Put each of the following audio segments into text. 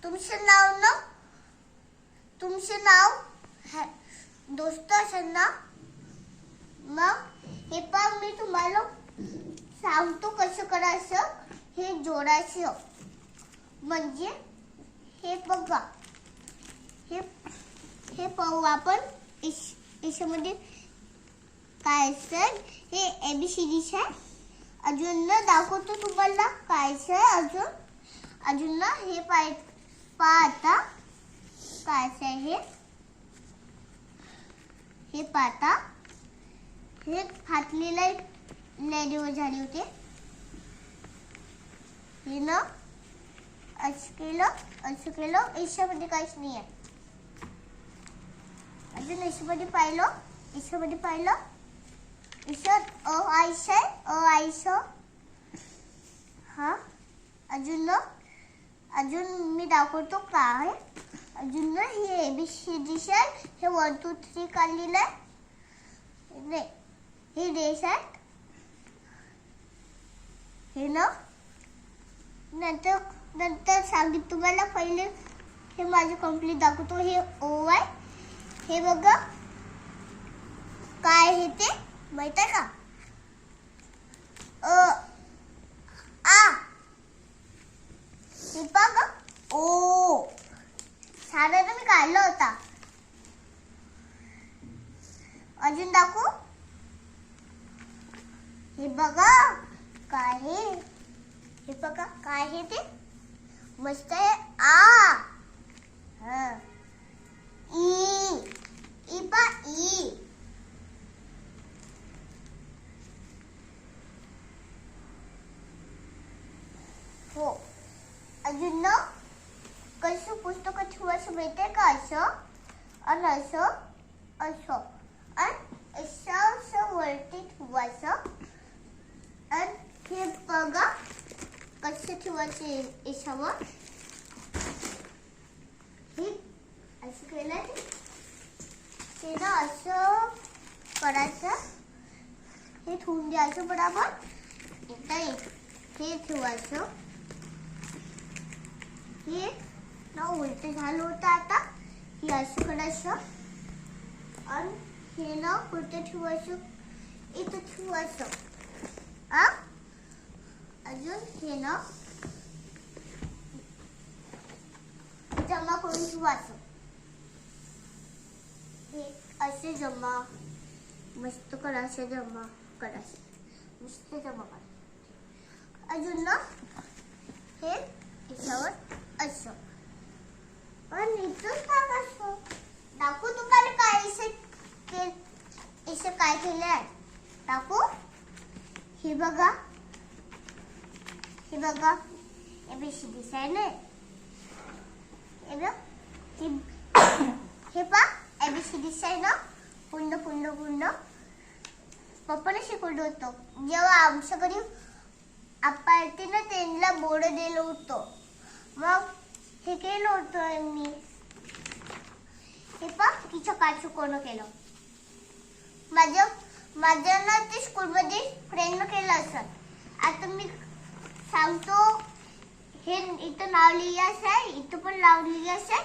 तुमचं नाव ना तुमचं नाव दोस्त असेल ना. मग हे पण मी तुम्हाला सांगतो कसं करायचं. हे जोडायचं म्हणजे हे बघा. हे पाहू आपण याच्यामध्ये काय असेल. हे ABCD आहे. अजून ना दाखवतो तुम्हाला काय आहे. अजून ना हे पाहता काय आहे. हे पाहता हे फाटलेला लेडीवर झाले होते. हे ना असं केलं याच्यामध्ये काहीच नाही आहे. अजून याच्यामध्ये पाहिलं याच्यात आयशा हा. अजून मी दाखवतो काय. अजून ना हे ABCD आहे. हे 1 2 3 काढलेलं आहे. नाही हे देश आहे. हे ना नंतर सांगितलं तुम्हाला. पहिले हे माझं कंप्लीट दाखवतो. हे O आहे. हे बघा काय आहे ते माहित आहे का. हे बघा O साधा मी काढला होता. अजून दाखवू. हे बघा काय आहे. हे बघा काय आहे ते मस्त आहे. ई हो. अजून ना कसं पुस्तक ठेवायचं माहिती आहे का. असं असं वरती ठेवायचं. आणि हे बघा कसं ठेवायचं याच्यावर. हे असं केलं ते ना असं करायचं. हे ठेवून द्यायचं बरोबर. हे ठेवायचं. हे ना उलट झालं होतं. आता हे असं करायचं आणि हे ना कुठे ठेवायचं. इथं ठेवायचं. अजून हे ना जमा करून ठेवायचं. हे असे जमा मस्त करायचं. मस्त जमा करायचं. अजून ना हे याच्यावर असं आणि इथं टाकायचं. दाखवू तुम्हाला काय काय केलं आहे. दाखवू. हे बघा ABCD आहे ना. हे पा ABCD आहे ना. पूर्ण पप्पाने शिकवलं होतं. जेव्हा आमच्या घरी आप्पा येते ना त्यांना बोर्ड दिलं होतं. मग हे केलं होतं मी. हे पा तिचं काय चुकवणं केलं. माझ्या ना ते स्कूलमध्ये फ्रेंडनं केलं असं. आता मी सांगतो. हे इथं नाव लिहायचं आहे. इथं पण नाव लिहायचं आहे.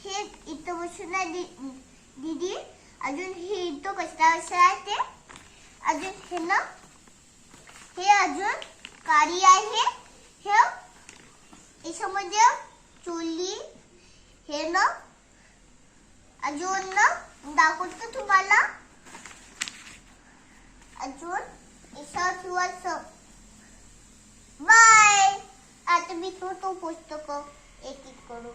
हे इथं बसून आहे दीदी. अजून हे इथं कशाचं आहे ते. अजून हे ना हे अजून काळी आहे. हे याच्यामध्ये चुली. हे ना अजून ना दाखवतो तुम्हाला. अजून याच्यावर ठेवायचं. बाय. आता मी तो पुस्तक एक करू.